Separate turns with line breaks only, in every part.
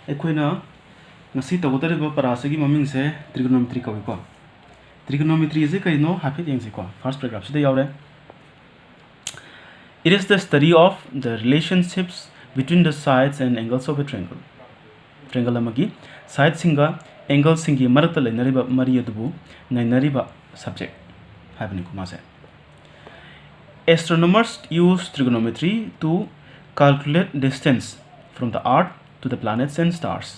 ꯑꯩꯈꯣꯏꯅ ngasi tawdariba parasagi maming se trigonometry kawi ko trigonometry je kaino hafit yengsi ko first paragraph sida yawre. It is the study of the relationships between the sides and angles of a triangle. Triangle amagi side singa angle singi marakta lainariba mari adubu nainariba subject habni ko mase. Astronomers use trigonometry to calculate distance from the earth to the planets and stars.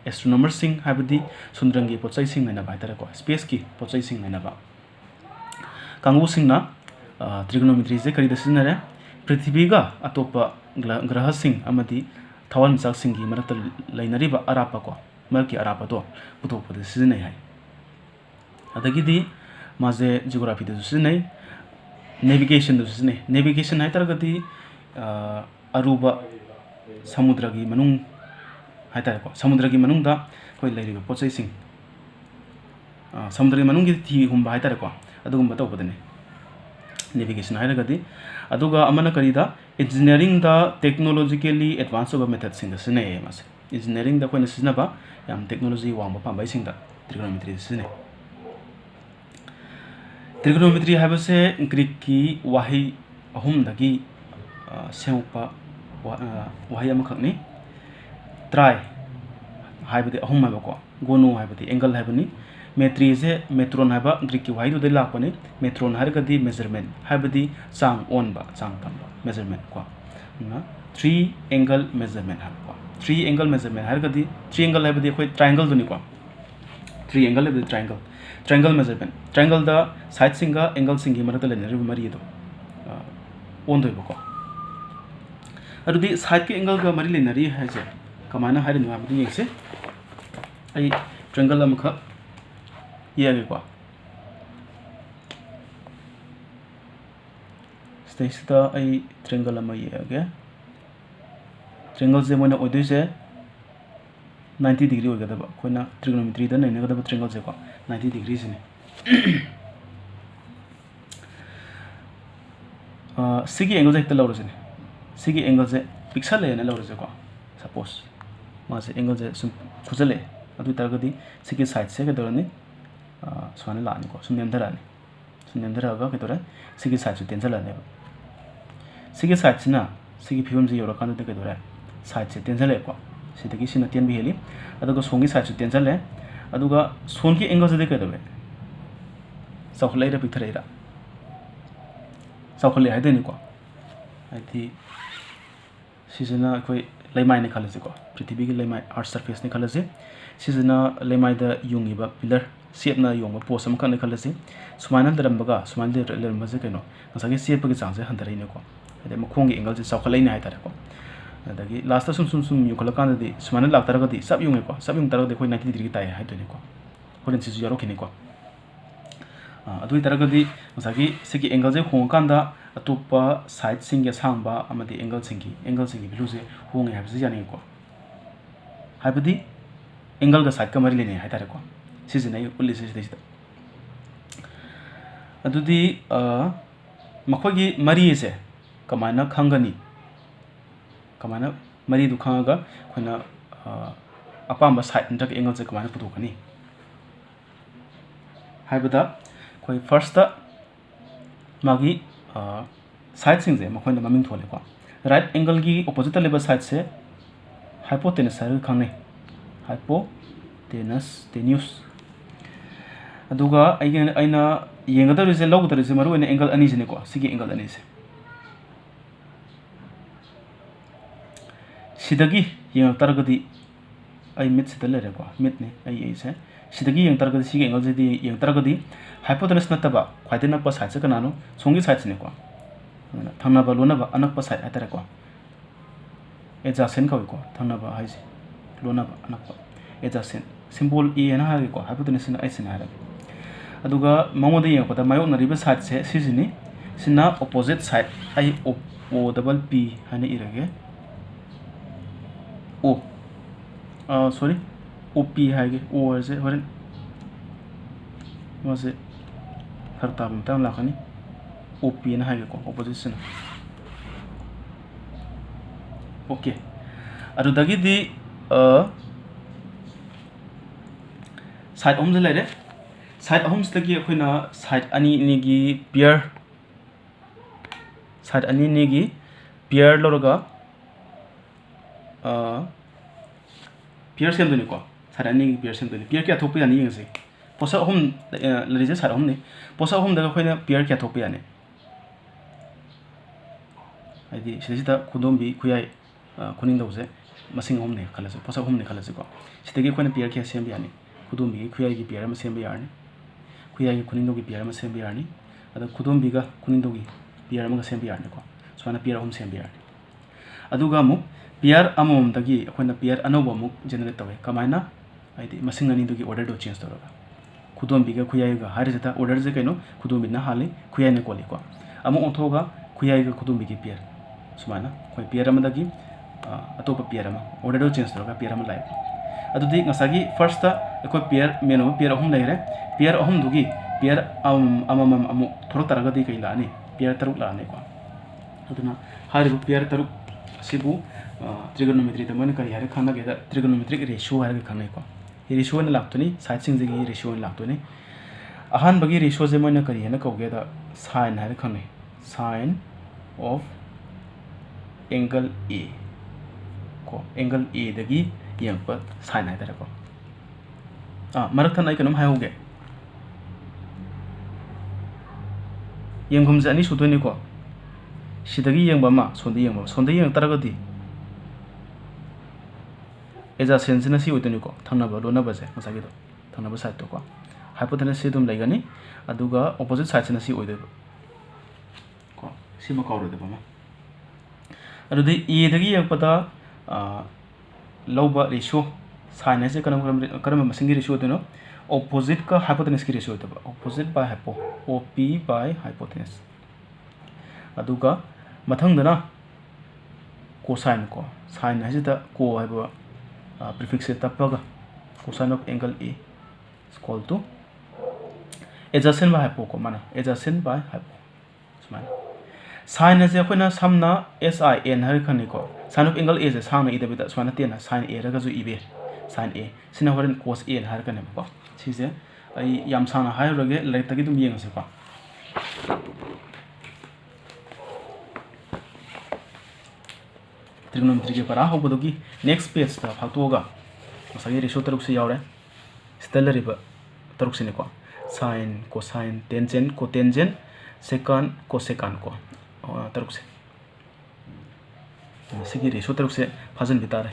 Astronomers sing habdi sundrangi pochai sing naina ba tara ko space ki pochai sing naina ba kangu sing na trigonometry je kari dasinare prithvi ga atopa graha sing amadi thawan chak sing gi marakta lainari ba arapa ko marki arapa to puto pude sizinai hai adagi di maze geography de sizinai navigation de sizinai navigation hai taragati aruba samudra gi manung हाइतारे को समुद्र की मनुंग दा कोई लेरी को पोचै सिंग समुद्र की मनुंग की थी हुम हाइतारे को अदुगुम बतो बदने नेविगेशन हाइरगदी अदुगा अमना करीदा इंजीनियरिंग दा टेक्नोलॉजिकली एडवांस ऑफ मेथड सिंग सिने मास इंजीनियरिंग दा कोइन सिनबा याम टेक्नोलॉजी वांग पांबाई सिंग दा ट्रिगोनोमेट्री सिने ट्रिगोनोमेट्री हाबसे ग्रीक की वाही अहुम दगी सेमुपा वाही अमखकनी ट्राई हाइबदी अहुम हाइबको गोनु हाइबदी एंगल हाइबनी मेट्री से मेट्रोन हाइबा ग्रीक की वाहिदु दे लापने मेट्रोन हाइरगदी मेजरमेंट हाइबदी चांग ओनबा चांग तंबा मेजरमेंट को ना 3 एंगल मेजरमेंट हाइबको 3 एंगल मेजरमेंट हाइरगदी 3 एंगल हाइबदी कोई ट्रायंगल दुनी को 3 एंगल हाइबदी ट्रायंगल मेजरमेंट ट्रायंगल दा साइड सिंगा एंगल सिंगी मरत लेने मरी दो ओन दोइबको अदुदी साइड के एंगल का मरी लेनरी है जे कमाना हारे नुआबदी येसे आई ट्रायंगल अमख येगे को स्टेसिता आई ट्रायंगल अम येगे ट्रायंगल जे मोना ओदे से 90 डिग्री होगदबा कोना ट्रिगोनोमेट्री दा नैनगदबा ट्रायंगल जे को 90 डिग्री से सिगी एंगल जे तलौर से सिगी एंगल जे पिक्सल लेना लौर से को सपोज मासे एंगल से सुम खुजले अदु तरगदी सिकी साइड से के दरने स्वाने लानी को सुनेंदरागा के दरे सिकी साइड से टेंजलाने सिकी साइड सिना सिकी फिल्म से योरा कान के दरे साइड से टेंजले को सिदगी सिना टेन भी हेली अदुगा सोंगी साइड से टेंजले अदुगा सोन की एंगल से के दरे सखलेरा पिथरेरा सखले हाइदेनी को आइथि सिजना कोई लेमाई ने खाले को पृथ्वी की लेमाई अर्थ सरफेस ने खाले सिजना लेमाई द युंगीबा पिलर सेपना योंग पोस्ट अम खने खाले सुमाइना दरमबगा सुमाइन दे लेरमजे कनो ngसागे सेप के चांग से हंदरैने को अदे मखोंग की एंगल से सखलेने हाय तारे को अदगी लास्ट सुम युखल कान दे सुमाइना लाक्तरगदी सब युंगे को सब युंग तरगदी कोई 90 डिग्री ताय हाय तोने को होरेन सिजु यारो खिने को अदुई तरगदी ngसागी सिकी एंगल से होंग कांदा अतोपा साइड सिंग या सांगबा अमदी एंगल सिंगी वैल्यू से होंगे हाबसे जाने को हाबदी एंगल का साइड का मरी लेने हाय तारे को सिजनै उल्ली से सिदा अदुदी मखोगी मरी से कमाना खंगनी कमाना मरी दु खंगा खोना अपाम साइड नटक एंगल से कमाना पुथोकनी हाबदा कोई फर्स्ट मागी साइड सिंग से मखोन ममिंग थोले को राइट एंगल की ऑपोजिट लेबर साइड से हाइपोटेनस साइड खाने हाइपोटेनस टेन्यूस अदुगा आइना येंगदर से लौगदर से मरु एंगल अनी से को सिगी एंगल अनी से सिदगी येंग तरगदी आई मिट से लेरे को मिट ने आई से सिदगी येंग तरगदी सिगी एंगल से दी येंग तरगदी हाइपोटेनस नतबा ख्वाइदे नकप साइड से कनानो सोंगी साइड से को थांनाबा लोनाबा अनकप साइड हाइतारे को एडजसेंट कवि को थांनाबा हाइजे लोनाबा अनकप एडजसेंट सिंबल ई एना हागे को हाइपोटेनस न आइसिन हारे अदुगा ममोदे येंगपदा मायोनरिबा साइड से सिजिनी सिना ऑपोजिट साइड आई ओ डबल पी हाने इरगे ओ सॉरी ओ पी हागे ओ से होरेन मासे खरता मतम लाखनी ओपी ना हागे को ऑपोजिशन ओके अदुदगी दी साइड अहम लेरे साइड अहम से अखोना साइड अनी की पेयर साइड अनी की पेयर लौरगा पेयर सेमदोनीको साइड अनी की पेयर सेमदोनी पेयर क्या थोप यानी यंगसे पोसा अहम लेरिजे साइड अहम ने पोसा अहम दगा अखोना पेयर क्या थोप यानी हाइदी सिदा खुदोंबी खुयाई खुनिंदौसे मसिंग अहम ने खलसे पोसा अहम ने खलसे को सिदगी अखोना पेयर क्या सेम यानी खुदोंबी खुयाई की पेयर में सेम यानी खुयाई की खुनिंदोगी पेयर में सेम यानी अदा खुदोंबीगा खुनिंदोगी पेयर में सेम यानी को सुना पेयर अहम सेम यानी अदुगा अमुक पेयर अमोमदगी अखोना पेयर अनौबा अमुक जनरेट तवे कमाइना हाइदी मसिंग अनिदुगी ऑर्डर दो चेंज तौरगा खुदोंबीगा खुयाईगा हारिजता ऑर्डर जे कइनो खुदोंबीना हाली खुयाईना कोली को अमुक ओथोगा खुयाईगा खुदोंबीगी पेयर सुमाना कोई पेयर अमदगी अतोपा पेयर अमा ऑर्डर दो चेंज तौरगा पेयर अमा लाइ अदुदी ngасagi first ta ekoi pair meno pair ahum leire pair ahum dugi pair amamam amu thorok taragadi kai lani pair taruk lani ko aduna haribu pair taruk sibu trigonometry ta mon kari hare khana ge da trigonometric ratio hare khanai ko hi ratio na laktoni side sing jegi ratio na laktoni ahan bagi ratio je mon kari hena ko ge da sin hare khanai sin of angle a ko angle a dagi yang pa sin hai dara ko marak than ai kanum hai hoge yang khum jani su ni ko sidagi yang ba ma sonde yang taragadi eja sense na si udani ko thangna ba lona ba je masagi do thangna ba side to ko hypotenuse dum laigani aduga opposite side na si oide ko sima kauro de ba ma adudi e dagi yang pada लौबा ratio sine से करम मसिंग ratio देनो opposite का hypotenuse की ratio दबा opposite by hypo OP by hypotenuse अदुगा मथंगदना कोसाइन को साइन है को हाइबा प्रीफिक्स से तपगा cosine of angle A equal to adjacent by hypo को माना एडजेसेंट बाय हाइपो समान साइन है अखोना सामना एस आई एन हर खनि को साइन ऑफ एंगल ए से सांग इदे बिदा स्वाना तेना साइन ए रगा जु इबे साइन ए सिना होरन कोस ए हर कने को सिसे आई याम सांग हाय रगे लाइक तगी तुम येंग से को ट्रिग्नोमेट्री के परा होबदोगी नेक्स्ट पेज ता फाक्तोगा मसागे रेशियो तरुक से यावरे स्टेलरी ब तरुक से ने को sine cosine tangent cotangent secant cosecant को तरुक से सिगी रेशियो तरुक से फजन बितारे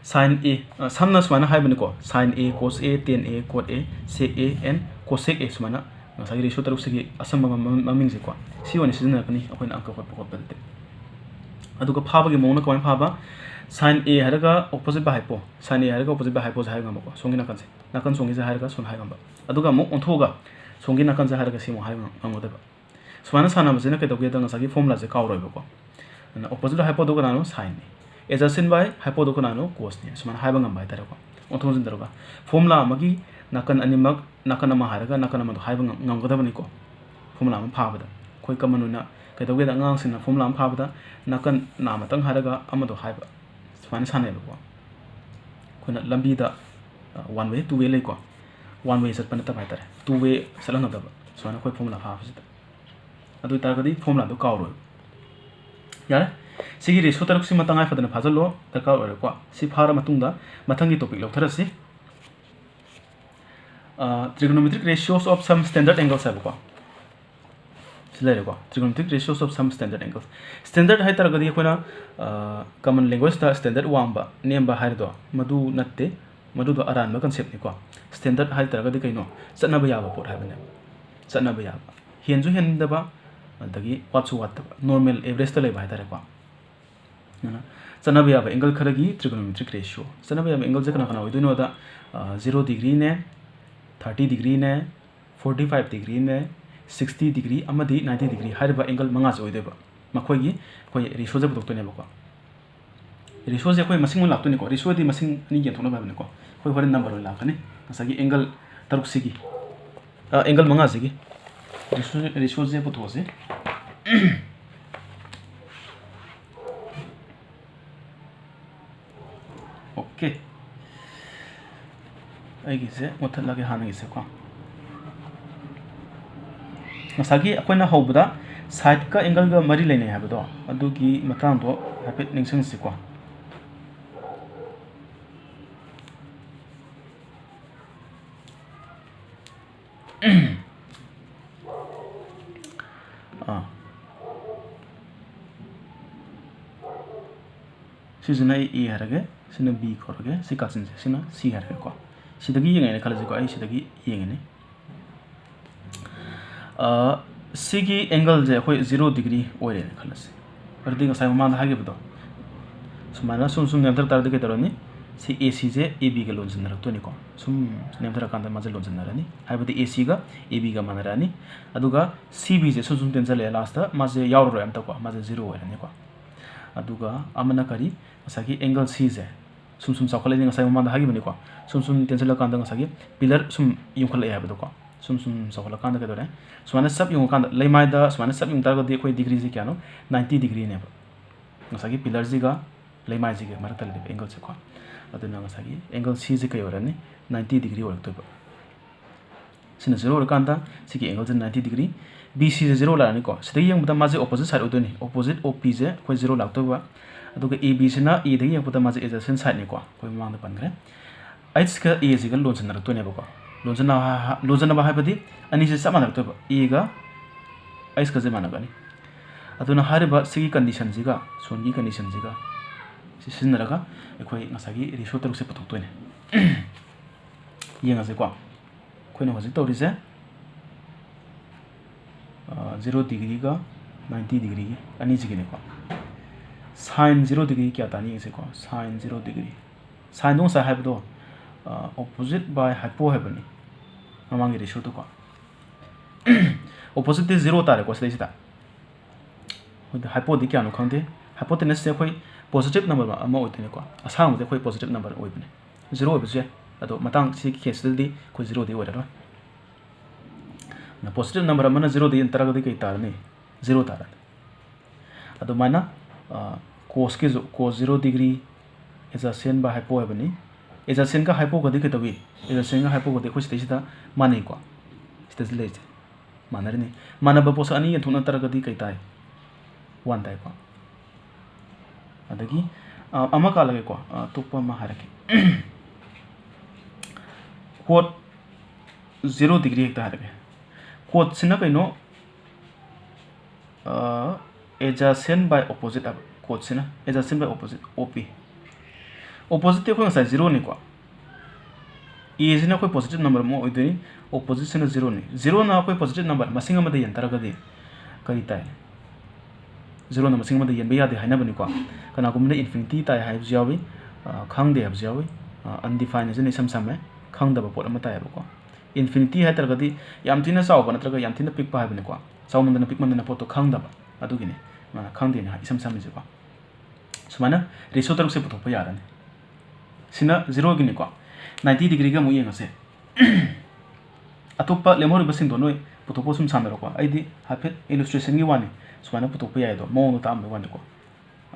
साइन ए सामना सुमाना हाइबने को sine A cos A tan A cot A sec A and cosec A सुमाना ngасagi रेशियो तरुक से असम ममिंग से को सी वन सिजन कनी अखोइन अंक खत पकत बदते अदुगा फाबगे Mona coin फाबा sign A हरगा opposite by hypo sign A हरगा opposite by hypo high गम को सोंगी नाकन सोंगी से हरगा सुन हाइ गम अदुगा मो ओंथोगा सोंगी नाकन से हरगा सिमो हाइ गमदबा सुमाना साना मसिना केदोगे द ngасagi फॉर्मूला से कावरोइबको ऑपोजिट हाइपो दो कनानो साइन एडजेसेंट बाय हाइपो दो कनानो कोस ने सुमाना हाइबा गम बाय तरको ओंथोजन दरगा फॉर्मूला मगी नाकन अनिमक नाकन मा हरगा नाकन मा हाइबा गमगदबनी को फॉर्मूला मा फाबदा कोइ कमनुना केदोगे द ngang सिना फॉर्मूला मा फाबदा नाकन नामतंग हरगा अमदो हाइबा सुमाना सानेबको कोना लंबी दा वन वे टू वे लेको वन वे चटपन त बाय तरे टू वे सलंगदब सुमाना कोइ फॉर्मूला फाबसिदा अदु तारगदी फॉर्मूला दो कावरो यार सिगी रेशियो तरुक से मतंगाय फदना फाजलो दरकार ओरको सि फारा मतुंगदा मथंगी topic लौथरसि trigonometric ratios of some standard angles है trigonometric ratios of some standard angles standard है तरगदी कोना common language ता standard वांबा नेमबा हाइदो मदु नत्ते मदु दो अरान ब concept निको standard है तरगदी कइनो चनबा याबा पोट हाइबने चनबा याबा हेनजु हेनदबा अदगी वाटसु वाटबा normal average ता लेबा हाइदरेको ना चनबा याबा एंगल खरगी trigonometric ratio चनबा याबा एंगल जकना कना होइदुनो दा 0 डिग्री ने 30 डिग्री ने 45 डिग्री ने 60 डिग्री अमदी 90 डिग्री हाइबा एंगल मंगा से होइदेबा मखोइगी कोइ रेशियो जब दोक्तोनेबको रेशियो जे कोइ मसिंग लाक्तोनेको रेशियो दि मसिंग नि गेथोनो बाबनेको कोइ होरे नंबर लाखने असगी एंगल तरुक सिगी एंगल मंगा सिगी रेशियो जे पुथोसे ओके ꯑꯩꯒꯤꯁꯦ ꯃꯨꯠꯊꯠꯂꯒꯦ ꯍꯥꯟꯅꯒꯤꯁꯦꯀꯣ ꯉꯁꯥꯏꯒꯤ ꯑꯩꯈꯣꯏꯅ ꯍꯧꯕꯗ ꯁꯥꯏꯠꯀ ꯑꯦꯡꯒꯜꯒ ꯃꯔꯤ ꯂꯩꯅꯩ ꯍꯥꯏꯕꯗꯣ ꯑꯗꯨꯒꯤ ꯃꯇꯥꯡꯗꯣ ꯍꯥꯏꯐꯦꯠ ꯅꯤꯡꯁꯤꯡꯁꯤꯀꯣ सिजना ए हरगे सिना बी खोरगे सि काचिन से सिना सी हरगे को सिदगी येंगे खलजे को आई सिदगी येंगे सिगी एंगल जे कोई 0 डिग्री ओरे खलसे परदि गसाय मान हागे बदो सुमाना सुम सुम नेमतर तारदे के तरनी सी AC जे AB के लोंजन रक्तोनी को सुम नेमतर कांदा माजे लोंजन रनी हाबदि AC गा AB गा मानरानी अदुगा CB जे सुम सुम टेंजल लास्ट माजे यावरो रो एमता को माजे 0 ओरनी को अदुगा अमना करी ngसागी एंगल C जे सुम सुम साखले ngसाय मान हागे बनी को सुम सुम टेंजल कांदा ngसागी पिलर सुम युखल ए हाबदो को सुम सुम साखला कांदा के दोरे सुमाने सब युं कांदा लेमायदा सुमाने सब युं तारगो दे कोई डिग्री जे क्यानो 90 डिग्री ने ngसागी पिलर जिगा लेमाय जिगे मरतल दे एंगल से को अदुना ngसागी एंगल C जे कय ओरनी 90 डिग्री ओरतो सिना 0 ओरकांदा सिगी एंगल जे 90 डिग्री BC जे 0 लानी को सिदे यंगबदा माजे ऑपोजिट साइड ओदोनी ऑपोजिट OP जे कोई 0 लागतोबा अदुगा AB सिना E दे यंगबदा माजे एडजेसेंट साइड नि को कोई मांग द पनग्रे H का A जिगा लोंसन रतोने बको लोंजना बा हाबदि अनि से समान रतोबा E गा H का जे मानगनी अदुना हारिबा सिगी कंडीशन जिगा सोनगी कंडीशन जिगा सिसिनरगा एखोय ngसागी रेशियो तरुक से पथोक्तोने येंगासे को खोइना हजि तौरिसे 0 डिग्री का 90 डिग्री अनि जिगिने को sin 0 डिग्री क्या तानी से को sin 0 डिग्री sin नो सा हाइबदो ऑपोजिट बाय हाइपो हाइबनी ममांगी रेशियो तो को ऑपोजिट दे 0 तारे को सदैसिदा हाइपो दि क्या नो खंदे हाइपोटेनस से कोई पॉजिटिव नंबर अमा ओइतने को असांग दे कोई पॉजिटिव नंबर ओइबने 0 ओइबजे अदो मतंग सि केस दि कोई 0 दि ओइरा ना पॉजिटिव नंबर अमना 0 दि अंतरगदि कई तारने 0 तारने अदो माना cos के जो cos 0 डिग्री एडजेसेंट बा हाइपो हाइबनी एडजेसेंट का हाइपो गदि के तबी एडजेसेंट का हाइपो गदि खोइ सिदा माने को सिदा लेजे मानरनी मानबा पोस अनि यथुना तरगदि कई ताय 1 ताय को अदगी अमा का लगे को तोपा मा हारके कोड 0 डिग्री एक हारके कोड सिना कइनो एडजेसेंट बाय ऑपोजिट अब कोड सिना adjacent by opposite OP opposite ते को 0 नि को E सिना कोई पॉजिटिव नंबर मो ओइदनी ऑपोजिट सिना 0 नि 0 ना कोई पॉजिटिव नंबर मसिंग अमदे यंतरगदि करि ताय 0 ना मसिंग अमदे यनबे यादे हाइना बनि को कना गुमने इन्फिनिटी ताय हाइब जावी खांगदे हाइब जावी अनडिफाइंड जने सम सम खांगदबा पोट अमा ताय बको इन्फिनिटी है तरगदि याम थिना चावबा नत्रगा याम थिना पिक पाइबने को चावमंदना पिकमंदना पोतो खांगदबा अदुगिने माना खांगदेना इसम सम जेको सुमाना रेशियो तरक से पुथोप यारने सिना 0 गिने को 90 डिग्री का मुयेंगसे अतोपा लेमोरि बसिंग दोनोय पुथोपो सुम सानदरो को आइदि हाफेट इलस्ट्रेशन गी वाने सुमाना पुथोप यायदो मोनो ताम बे वाने को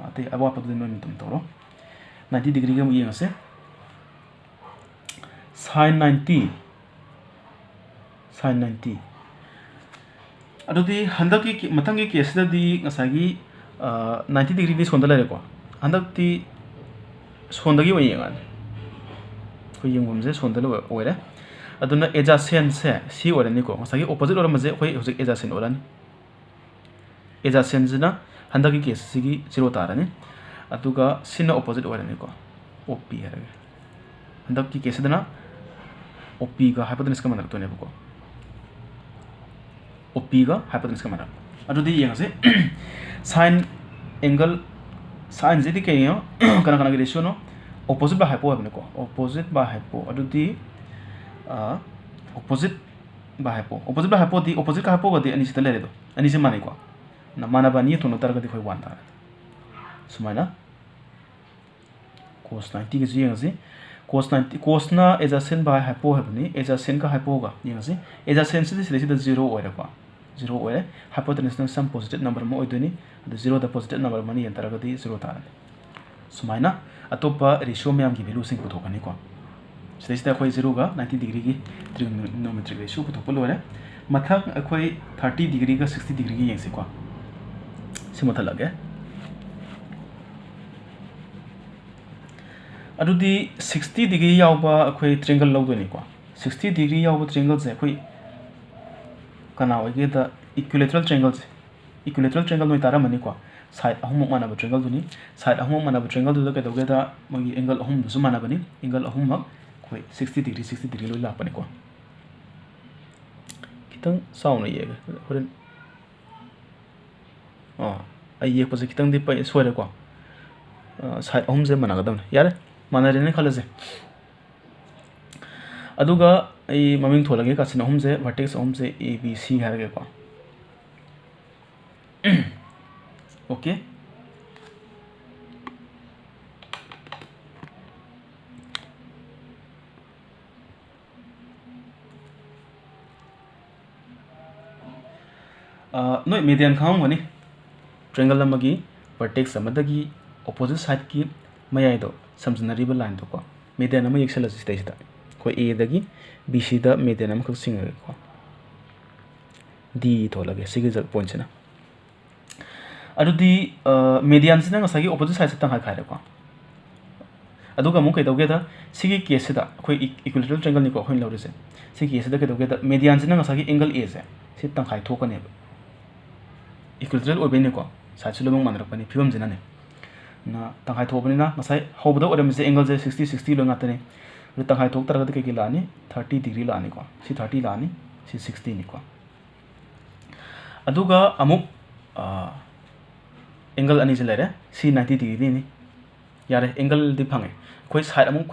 अते अबा पदि नोय मितम तोरो 90 डिग्री का मुयेंगसे sin 90 अदुदी हंदकी मतंगी केसददी ngसागी 90 डिग्री दि सोंदा लेरे को हंदकती सोंदगी वयेंगान को यंगुमजे सोंदा लो ओइरे अदुना एडजेसेंट से सी ओरनी को ngसागी ऑपोजिट ओर मजे कोई होजे एडजेसेंट ओरनी एडजेसेंट जना हंदकी केस सिगी 0 तारनी अदुगा सिना ऑपोजिट ओरनी को OP हरगे हंदकी केसदना OP का हाइपोटेनस का मनक तोने को OP का हाइपोटेनस का मनक अदुदी यंगसे sin एंगल sin जे दि केयो कना कना रेशियो नो ऑपोजिट बा हाइपो हबने को ऑपोजिट बा हाइपो अदुदी ऑपोजिट बा हाइपो दी ऑपोजिट का हाइपो गदि अनि सिता लेरे दो अनि से माने को ना माना बानी तो नो तरगदि खोइ 1 तार सुमाइना cos 90 के यंगसे cos 90 cos ना एडजेसेंट बाय हाइपो हबनी एडजेसेंट का हाइपो गा यंगसे एडजेसेंट से 0 ओइरा को 0 ओइरे हाइपोटेनस न सम पॉजिटिव नंबर मो ओइदनी द 0 द पॉजिटिव नंबर मनी यंतरगदि 0 तार सुमाइना अतोपा रेशियो मैम की वैल्यू सिंग पुथोकनी को सिदैसिदा अखोई 0 गा 90 डिग्री की ट्रिग्नोमेट्रिक रेशियो पुथोकप लोरे मथक अखोई 30 डिग्री का 60 डिग्री की येंसे को सि मथा लगे अदुदी 60 डिग्री यावबा अखोई ट्रायंगल लौदोनी को 60 डिग्री यावबा ट्रायंगल से अखोई कना ओइगे द इक्विलैटरल ट्रायंगल नोय तारा मनी को साइड अहुम मानब ट्रायंगल दुनी साइड अहुम मानब ट्रायंगल दुदा कदोगे दा मगी एंगल अहुम दुसु मानबनी एंगल अहुम मक कोई 60 डिग्री लोय लापने को खितंग साउन येगे होरेन आई ये पसे खितंग दि पय सोरे को साइड अहुम से मनागदम यारे मानरेने खलसे अदुगा आई ममिंग थोलगे कासिन अहुम से वर्टेक्स अहुम से ए बी सी हारगे को ओके नोय मीडियन खांगनी ट्रायंगल अमगी वर्टेक्स अमदगी ऑपोजिट साइड की मयाइदो समजनरीब लाइन तो को मीडियन अम येक्सलस सिदैसिदा को ए दगी बी सी द मीडियन अम खक सिंगगे को डी थोलगे सिगे जग पॉइंट सेना अदुदी मीडियन सिना ngसागी ऑपोजिट साइड से तंग खारे को अदुगा मु कैदोगे दा सिगी केस से दा कोई इक्विलैटरल ट्रायंगल निको होइन लौरिसे सिगी केस दा कैदोगे दा मीडियन सिना ngसागी एंगल ए से सि तंग खाइ थोकने इक्विलैटरल ओबेने को साइड से लोंग मानरपनी फिबम जिनाने ना तंग खाइ थोबनिना ngसाइ होबदो ओरम से एंगल से 60 लो ngатने रे तंग खाइ थोक तरगद के लानी 30 डिग्री लानी को सि 30 लानी सि 60 नि को अदुगा अमुक एंगल अनी से लेरे सी 90 डिग्री नि यारे एंगल दि फंगे कोई साइड अमुक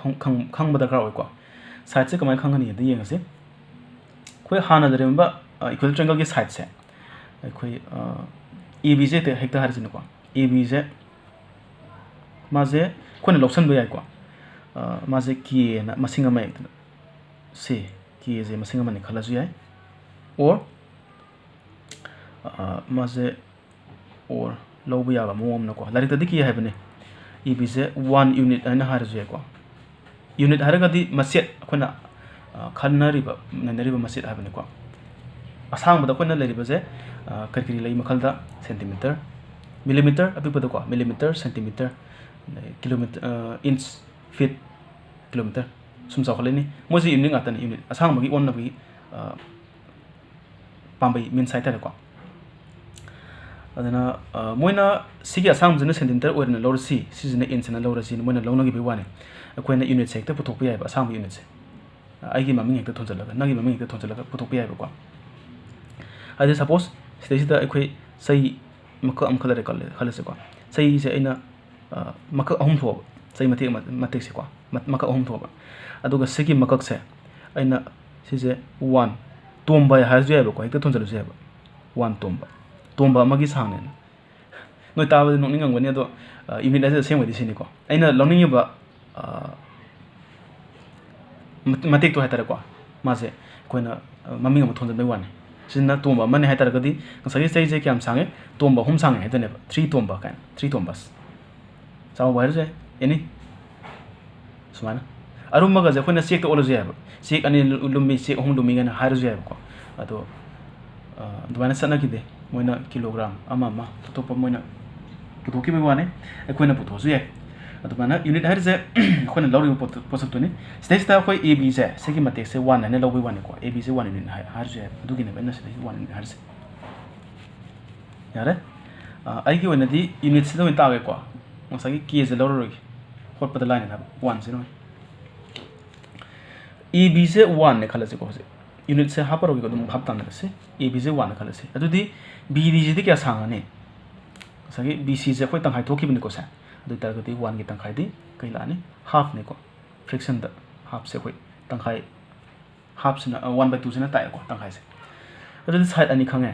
खंग बदर करा को साइड से कमाय खंगनी द येंग से कोई हाना दरेबा इक्वल ट्रायंगल के साइड से कोई ए बी जे ते हेक्टा हर को ए बी जे माजे कोने लॉक्सन बयाय को माजे की ना मसिंग अमा से की जे मसिंग अमा नि खलाजु याय और माजे और लौब याबा मोम न को लारिक तदि की है बने ए बी जे 1 यूनिट अना हर जे को यूनिट हरगदी मसेट कोना खन्नरिबा ननरिबा मसेट हाबने को असांग बदा कोना लेरिबा जे करकरी लई मखलदा सेंटीमीटर मिलीमीटर अपिपद को millimetre centimetre kilometre inch feet kilometre सुम साखलेनी मोजी यूनिट आतन यूनिट असांग मगी ओन नबी पांबई मिन साइटर को अदना मोइना सिगी असांग जने सेंटीमीटर ओरन लौरसी सिजने इंच न लौरसी मोइना लौनगी बे वाने अखोइना यूनिट से एकता पुथोक याय असांग यूनिट से आइगी ममिंग एकता थोंजलगा नगी ममिंग एकता थोंजलगा पुथोक याय को अदे सपोज सिदैसिदा अखोइ सही मक अम खलरे खलसे को सही से अइना मक अहुम थोब सही मते से को मक अहुम थोब अदुगा सिगी मकक से अइना सिजे 1 तोंबा हाजु याय को एकता थोंजलु से 1 तोंबा मगी सांगने नोय ताबद नोनिंग अंगवनी अदो यूनिट असे सेमवदि सिनि को अइना लौनिंगबा मतेक तो हायतार को मासे कोइना ममिंग अम थोंजन वाने सिना तोंबा मने हायतार गदी सगी सही जे क्याम सांगे तोंबा हम सांगे हेतने 3 तोंबा कान 3 तोंबास चाव बाहर जे एनी सुमाना अरुमगा जे कोइना चेक तो ओलो जे चेक अनि लुम्बी चेक हम लुम्बी गना हार जे को अदो दुवाना सना किदे मोइना किलोग्राम अमा तो मोइना पुथोकी बे वाने कोइना पुथोसु याय अदुमाना यूनिट हर जे कोइना लौरि पोसक्तोनी स्टेज ता कोइ ए बी जे सेकी मतेक से 1 ने लौबे वाने को ए बी से 1 यूनिट हर जे दुगिने बेना से 1 यूनिट हर से यारे आइगी वनदी यूनिट से तो तागे को मसागी के जे लौरोगी होट पद लाइन ना 1 से नो ए बी से 1 ने खलसे को से यूनिट से हापरोगी को दुम भापता न से ए बी से 1 खलसे अदुदी बी डी जे दि क्या सांगाने मसागी बी सी जे कोइ तंखाइ थोकी बिने को से अदु तरगति 1 की तंखाइ दि कैलाने हाफ ने को फ्रैक्शन द हाफ से कोइ तंखाइ हाफ से 1/2 से ना ताय को तंखाइ से अदु साइड अनि खंगे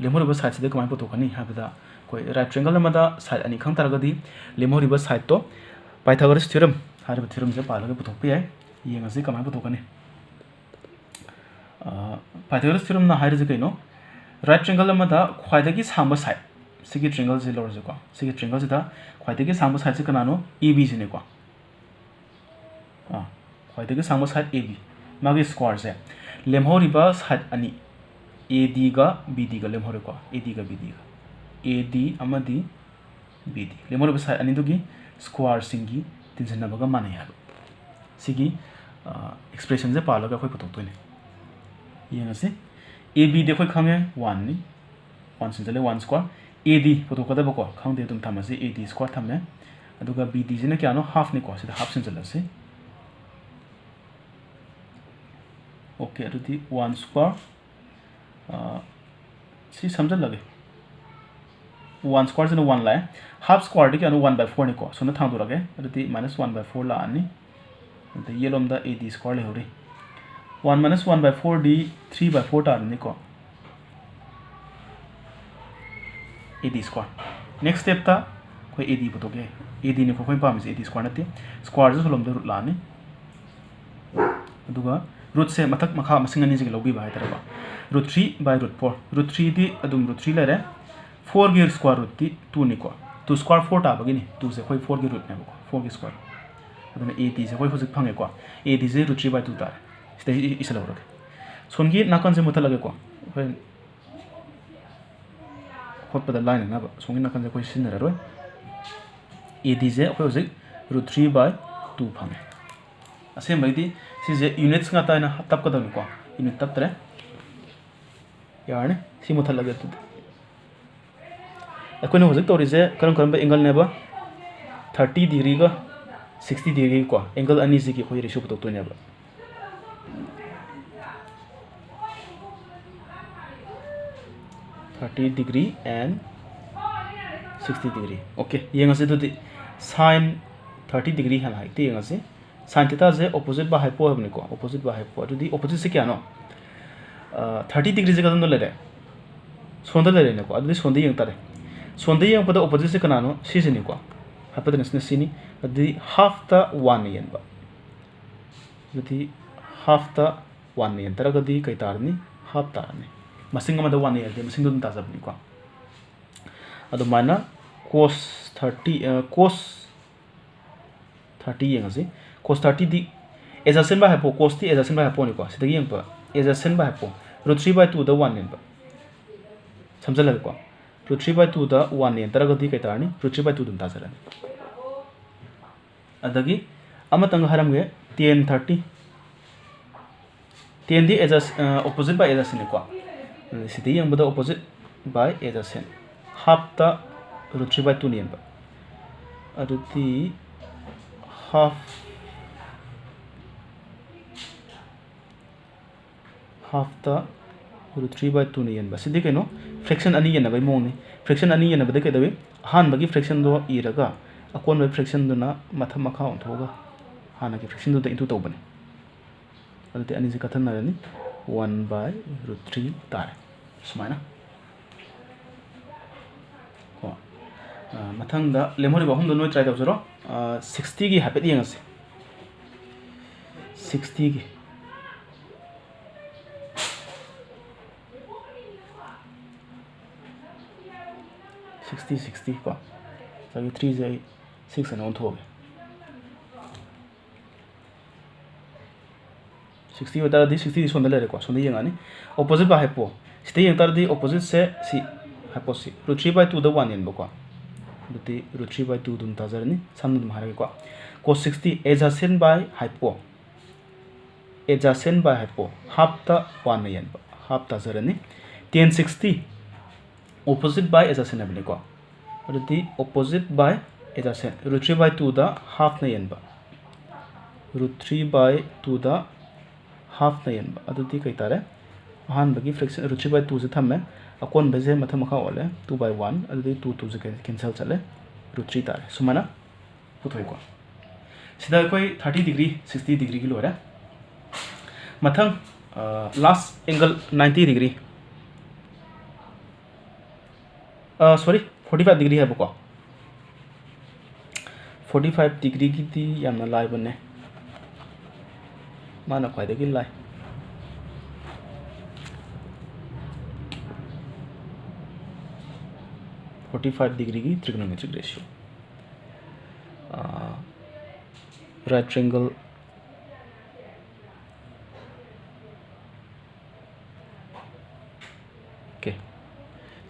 लेमोरिबा साइड से कमाय पुथोखनी हाबदा कोइ राइट ट्रायंगल मदा साइड अनि खंग तरगति लेमोरिबा साइड तो पाइथागोरस थ्योरम हारबा थ्योरम से पालगे पुथोकपे याय येंगसे कमाय पुथोखनी पाइथागोरस थ्योरम ना हाइर जे कैनो राइट ट्रायंगल मदा ख्वाइदगी सांबा साइड सिगी ट्रायंगल से लौर जे को सिगी ट्रायंगल से दा ख्वाइदगी सांबा साइड से कनानो ए बी से ने को ख्वाइदगी सांगबा साइड AB मागी स्क्वायर से लेमहोरिबा साइड अनि AD गा BD गा लेमहोरेको AD गा BD गा AD अमदी BD लेमहोरिबा साइड अनि दुगी स्क्वायर सिंगी तिनजनबगा माने है सिगी एक्सप्रेशन से पालगा कोई पतोतोने यंगसे AB दे कोई खांगे 1 नि 1 सिंजले 1 स्क्वायर AD पतोकदबको खांदे तुम थमसे AD स्क्वायर थमे अदुगा BD जिने क्या नो हाफ नि को सिदा हाफ सिंजलसे ओके अदुदी 1 स्क्वायर सी समझ लगे 1 स्क्वायर से 1 लाए हाफ स्क्वायर दे क्या नो 1/4 नि को सोना थांदो लगे अदुदी -1/4 ला अनि अदु ये लोमदा AD स्क्वायर ले होरी 1 - 1/4 दी 3/4 ता नि को AD स्क्वायर नेक्स्ट स्टेप ता कोई AD पतोगे AD ने कोई पामिस AD स्क्वायर नते स्क्वायर जो लोमदा रूट लाने अदुगा रूट से मथक मखा मसिंग अनि जिग लौबी बाय तरबा रूट 3/4 रूट 3 दी अदुम रूट 3 लेरे 4 गे स्क्वायर रूट दी 2 नि को 2 स्क्वायर 4 ता बगिनी 2 से कोई 4 गे रूट ने को 4 गे स्क्वायर अदुना AD से कोई हुजिक फंगे को AD से रूट 3/2 ता स्टे इसे लौरगे सोनगी नाकन से मथा लगे को होय होतपदा लाइन ना सोंगी नाकन से कोई सिन ररोय AD से कोई हुजिक रूट 3/2 फंगे असेम बैदी सिजे units nga ta na tap ka dang ko unit तप तरे यार ने सी मथा लगे तो अकोन होजिक तोरी से करम करम एंगल ने बा 30 डिग्री का 60 डिग्री को एंगल अनि जी की कोई रेशियो पतो तो ने बा 30 डिग्री एंड 60 डिग्री ओके ये ngase तो sin 30 डिग्री हन हाइट ये ngase sin थीटा से ऑपोजिट बा हाइपो है को ऑपोजिट बा हाइपो तो ऑपोजिट से क्या नो 30 डिग्री से कदम ले रे सोंद ले रे ने को अदि सोंद यंग तारे सोंद यंग पद ऑपोजिट से कनानो सी से ने को हाइपोटेनस ने सीनी अदि हाफ ता 1 यन बा अदि हाफ ता 1 यन तरह गदि कई तारनी हाफ तारनी मसिंग मद 1 यन दे मसिंग दुन ताजबनी को अदो माना cos 30 यंग से cos 30 the adjacent by hypo cos ती adjacent by hypo नि को सिदगी यंग प adjacent by hypo root 3/2 द 1 नेन प समझल लगे को root 3/2 द 1 नेन तरग दी कई तारनी root 3/2 दुन ताजरन अदगी अमतंग हरमगे tan 30 tan the opposite by adjacent नि को सिदगी यंग बद opposite by adjacent half ता root 3/2 नेन प अदुती half ता root 3/2 ने यन बस दिखे नो फ्रैक्शन अनि यन बाय मोंग ने फ्रैक्शन अनि यन बदे केदवे हान बगी फ्रैक्शन दो इरगा अकोन बाय फ्रैक्शन दुना मथा मखा ओंथोगा हाना की फ्रैक्शन दो इनटू तोबने अदते अनि जे कथन नरनी 1/√3 तारे सुमाइना को मथंग दा लेमोरि बहम दो नो ट्राई तवजरो 60 की हैपेट यंगसे 60 की 60 को सभी 3 से 6 and on to 60 बता दी 60 सोंद ले को सोंद यंगानी ऑपोजिट बा हैपो स्टे यंग तार दी ऑपोजिट से सी हैपो सी root 3/2 द 1 यन बको दुती root 3/2 दुन ताजरनी सामने दुम हारे को cos 60 adjacent by hypo half ता 1 यन half ताजरनी tan 60 opposite by adjacent abne ko aduti opposite by adjacent root 3/2 da half na yen ba root 3/2 da half na yen ba aduti kai tare han bagi fraction root 3/2 se thamme akon beje matha makha ole 2/1 aduti 2 se cancel chale root 3 tare sumana puthoi ko sida koi 30 degree 60 degree ki lora mathang last angle 90 degree sorry 45 degree है बको 45 degree की ती यामना लाइ बने माना ख्वाइदगी लाइ 45 degree की trigonometric ratio right triangle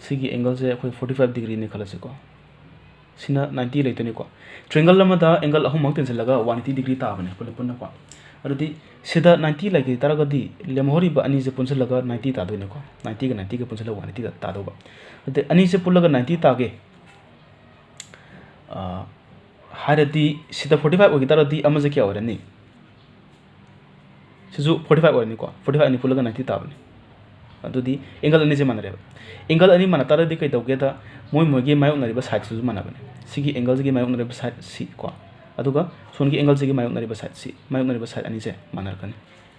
सिगी angle से अखोई 45 डिग्री ने खलसे को सिना 90 लेते को ट्रायंगल अमदा एंगल अहुम मंग तेंसलगा 180 डिग्री ताबने पुल पुन को अदि सिदा 90 लागे तरगदी लेमहोरी ब अनि से पुनसलगा 90 तादोने को 90 का 90 के पुनसल 180 तादोबा अदि अनि से पुलगा 90 तागे हारदी सिदा 45 ओगी तरदी अमजे क्या ओरनी सिजु 45 ओरनी को 45 अनि पुलगा 90 ताबने अदुदी एंगल अनि से मानरे एंगल अनि माना तरदी कै दौगेदा मोय मोयगे मायोनरिबा साइड सुजु मानाबने सिगी एंगल से मायोनरिबा साइड सी को अदुगा सोनगी एंगल से मायोनरिबा साइड सी मायोनरिबा साइड अनि से मानरकनी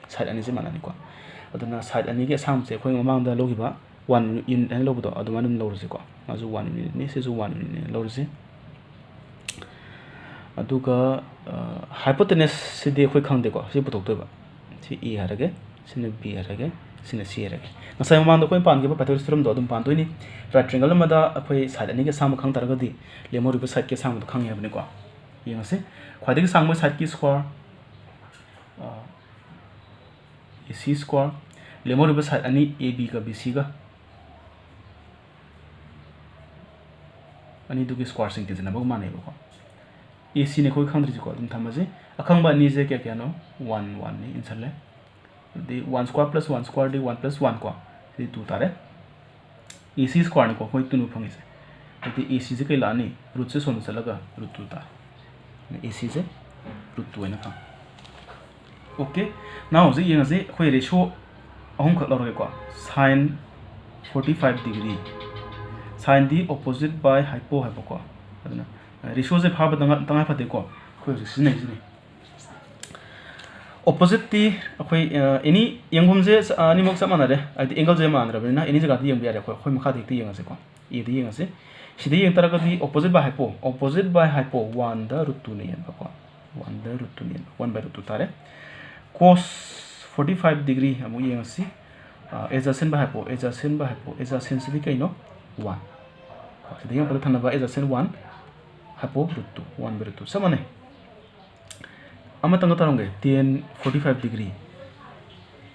साइड अनि से मानानी को अदुना साइड अनि के साम से खोय ममांगदा लोगिबा 1 यूनिट अनि लोबदो अदुमानुम लोरसे को माजु 1 यूनिट नि सिजु 1 यूनिट लोरसे अदुगा हाइपोटेनस सिदे खोय खंगदे को सि पुथोक्तोबा सि ए हारगे सिने बी हारगे सिने सी हारगे नसाय ममांगदा खोय पानगे पैथोगोरस दो अदुम पानतोइनी राइट ट्रायंगल मदा अखोय साइड अनि के साम खंग तरगदी लेमोरिबा साइड के साम खंगे हबने को यंगसे ख्वाइदगी सांगबा साइड की स्क्वायर AC स्क्वायर लेमोरिबा साइड अनि AB का BC का अनि दुगी स्क्वायर सिंग तिजना बग मानेबो को AC ने खोय खंद्रि को दुम थमजे अखंगबा नि जे क्या क्या नो 1 1 नि इनसले दि 1 स्क्वायर प्लस 1 स्क्वायर दि 1 प्लस 1 को दि 2 तारे AC स्क्वायर ने को खोय तुनु फंगिसे दि AC से कै लानी रूट से सोन चलगा रूट 2 ता AC से रूट 2 ना ओके नाउ जे यंग जे खोय रेशियो अहम खत लरगे को sin 45 डिग्री sin दी ऑपोजिट बाय हाइपो हाइपो को अदना रेशियो से फाब तंगा फते को खोय जे सिने सिने ऑपोजिट ती खोय एनी यंगम जे अनि मक समाना रे आई एंगल जे मान रबना एनी जगह ती यंग बिया रे खोय मखा देखती यंग से को ए दी यंग से सिदे यंग तरक दी ऑपोजिट बाय हाइपो 1 द रूट 2 ने यन को 1 द रूट 2 ने 1 बाय रूट 2 तारे cos 45 डिग्री हम यंग सी एडजसेंट बाय हाइपो सिदे कइनो 1 सिदे यंग पर थनबा adjacent 1 hypo root 2 1 by root 2 समने अमा तंग तरंगे tan 45 डिग्री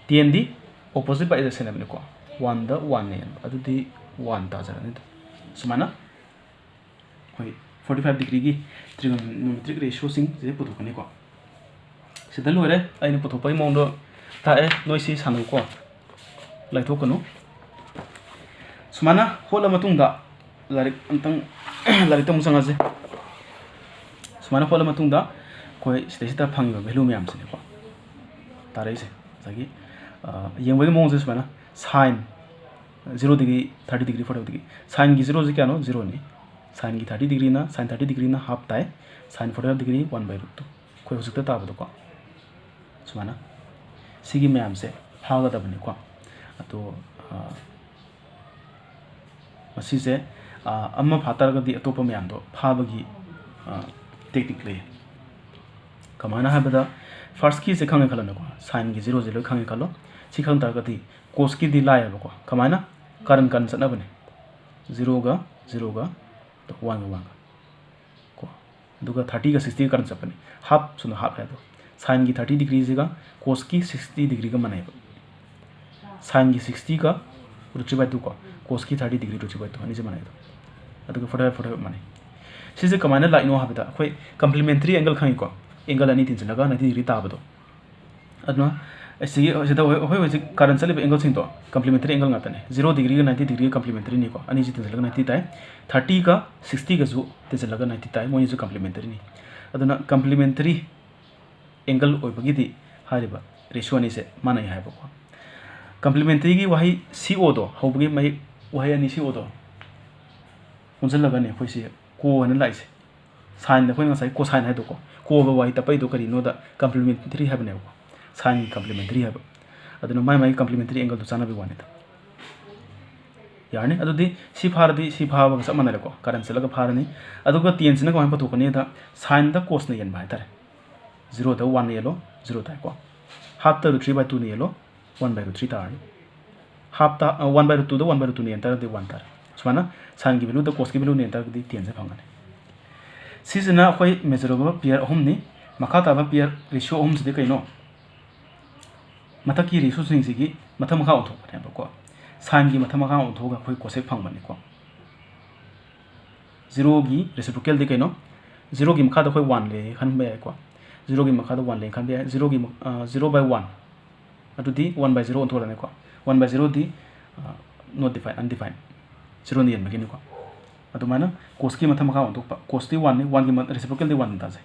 tan दी ऑपोजिट बाय एडजसेंट हमने को 1 द 1 ने अदुदी 1 ता जरने सुमाना होय 45 डिग्री की ट्रिगोनोमेट्रिक रेशियो सिंग जे पुथोकने को सिदा लोरे आइने पुथोपाई मौंदो ताए नोइसी सानु को लाइथोकनु सुमाना होला मतुंगदा लारिक अंतंग लारिक तम संगाजे सुमाना होला मतुंगदा कोई स्टेसिता फंगिबा वैल्यू मैम से को तारेसे जागी यंगबगे मौंजे Sumana sin 0 degree 30 degree 45 degree sin की 0 से क्या नो 0 नहीं sin की 30 डिग्री ना sin 30 डिग्री ना हाफ ताए sin 45 डिग्री 1 बाय रूट 2 कोई हो सकता ताबदो को सुमाना सिगी मैम से हागा दबने को तो मसी से अम्मा फातर गदी अतोप मैम दो फाबगी टेक्निक ले कमाना है बदा फर्स्ट की से खंगे खलो को sin की 0 0 खंगे खलो सी खंग तरगदी cos की दी लाय को कमाना करन सना बने 0 गा तो 1 गा को दुगा 30 का 60 करन सपने हाफ सुनो हाफ है तो sin की 30 डिग्री से का cos की 60 डिग्री का मनाए sin की 60 का रुचि बाय 2 का cos की 30 डिग्री रुचि बाय 2 अनि से मनाए तो अदुगा 45 मनाए सिसे कमाना लाइनो हाबदा कोई कॉम्प्लीमेंट्री एंगल खंगी को एंगल अनि तिन लगा 90 डिग्री ताबदो अदना ऐसे जेदा होय करंट चले एंगल सिंग तो कॉम्प्लीमेंट्री एंगल गातने 0 डिग्री का 90 डिग्री कॉम्प्लीमेंट्री नहीं को अनि जिते लगा 90 ताई 30 का 60 का जो ते लगा 90 ताई मोय जो कॉम्प्लीमेंट्री नहीं अदना कॉम्प्लीमेंट्री एंगल ओइबगिदी हारिबा रेशियो नि से मानै हाइबो को कॉम्प्लीमेंट्री की वही CO दो होबगी मै वही अनि CO दो उनजल लगा ने खोइसे को हन लाइसे साइन द खोइन साइ कोसाइन है दो को वही तपै दो करी नो द कॉम्प्लीमेंट्री हाबने को साइन कॉम्प्लीमेंट्री है अदुना माय कॉम्प्लीमेंट्री एंगल तो चाना बे वाने यारने अदुदी सी फारदी सी फाबा सब माने को करंट से लगा फारनी अदुगा टेन से को पथोकने दा साइन द कोस ने यन भाई तारे 0 द 1 येलो 0 ताई को हाफ द 3 बाय 2 ने येलो 1 बाय 3 तार हाफ द 1 बाय 2 द 1 बाय 2 ने एंटर द 1 तार सुमाना साइन की वैल्यू द कोस की वैल्यू ने एंटर दी टेन से फंगने सिजना कोई मेजरेबल पेयर हमनी मखा ताबा पेयर रेशियो हम से कइनो मथा की रेशियो सिंग सिगी मथा मखा उठो ने को साइन की मथा मखा ओंथोगा अखोई कोसेक फंगबनी को 0 की रेसिप्रोकल दे कइनो 0 की मखा द अखोई 1 ले खनबे याय को 0 की मखा द 1 ले खनबे 0 की 0 by 1 अदुदी 1 by 0 ओंथोरने को 1 by 0 the not defined undefined 0 नि यनबे को अदुमाना कोस की मथा मखा ओंथोक कोस दी 1 की रेसिप्रोकल दे 1 ताजे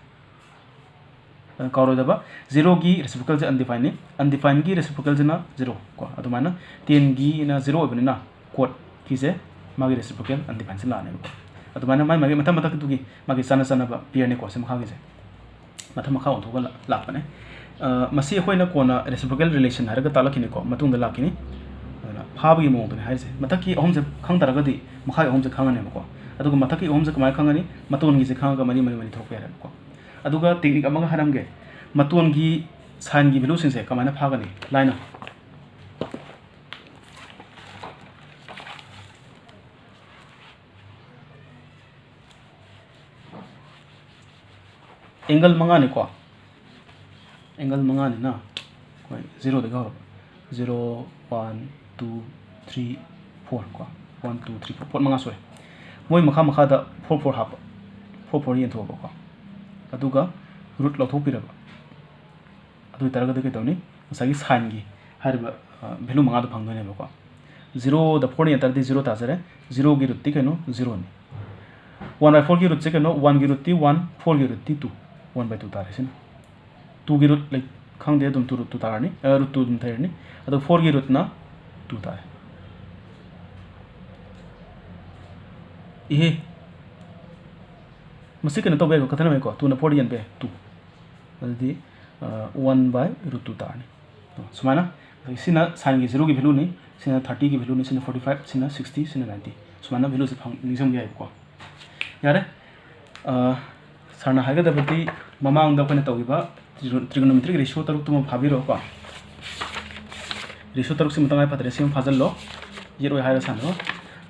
कौरदबा 0 की रेसिप्रोकल से अनडिफाइन की रेसिप्रोकल ना 0 को अदुमाना 10 की ना 0 ओबनिना कोड की से मागी रेसिप्रोकल अनडिफाइन से लाने को अदुमाना मागी मथा मथा की मागी सना पेयर ने को से मखा से मथा मखा ओंथोगा लापने मसी अखोइना कोना रेसिप्रोकल रिलेशन हरगा तालकिनी को मतुंग लाकिनी फाबगी मोंगने हाइसे मथकी अहम से खंग तरगदी मखा अहम से खंगने को अदुगा मथकी अहम से कमाय खंगनी मतोन की से खंगा मनी थोपे को अदुगा टेक्निक अमगा हरमगे मतोन की साइन की वैल्यू सिंसे कमायना फागनी लाइना एंगल मंगानी को एंगल मंगानी ना कोई 0 दे गौर 0 1 2 3 4 को 1 2 3 4 मंगा सोए मोई मखा दा 4 4 हाप 4 4 येन थोबो को अदुगा रूट लौथोपिरब अदु तरगदे के तौनी मसागी साइन की हरब वैल्यू मंगा द फंगने को 0 द 4 ने तरदी 0 ताजरे 0 की रूट ती कनो 0 नि 1 by 4 की रूट से कनो 1 की रूट ती 1 4 की रूट ती 2 1 by 2 तारे सिन 2 की रूट लाइक खंगदे तुम 2 रूट 2 तारनी रूट 2 तुम थेरनी अदु 4 की रूट ना 2 तारे ये मसी कनो तो बेको कथन में को 2 ना 4 यन बे 2 अदि 1 by रूट 2 तारनी सुमाना सिना साइन की 0 की वैल्यू नहीं सिना 30 की वैल्यू नहीं सिना 45 सिना 60 सिना 90 सुमाना वैल्यू से फंग निजम गया को यारे सरना हागदबती ममांग द कोने तौगिबा ट्रिगोनोमेट्रिक रेशियो तरुक तुम भाबिरो को रेशियो तरुक से मतंगाय फतरे सिम फाजल्लो येरो हायरा सानो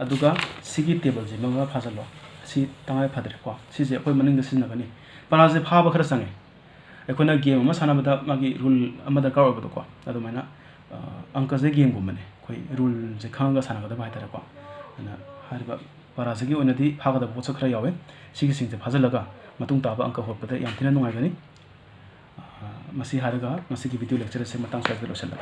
अदुगा सिगी टेबल जे मगा फाजल्लो सि तंगाय फतरे को सि जे कोइ मनिंग द सिनगनी पना जे फाबा खर संगे एकोना गेम अमा सानाबदा मागी रूल अमा दरकार ओबदो को अदुमाइना अंक जे गेम गुमने कोइ रूल जे खांगा सानागदा बाइतरे को ना हारिबा पराजगी ओनदी फागदा पोछ खरा यावे सिगी सिंजे फाजलगा मतुंग ताबा अंक होपदा याम थिना नुंगाइगनी मसी हारगा मसी की वीडियो लेक्चर से मतंग स्वागत लोसला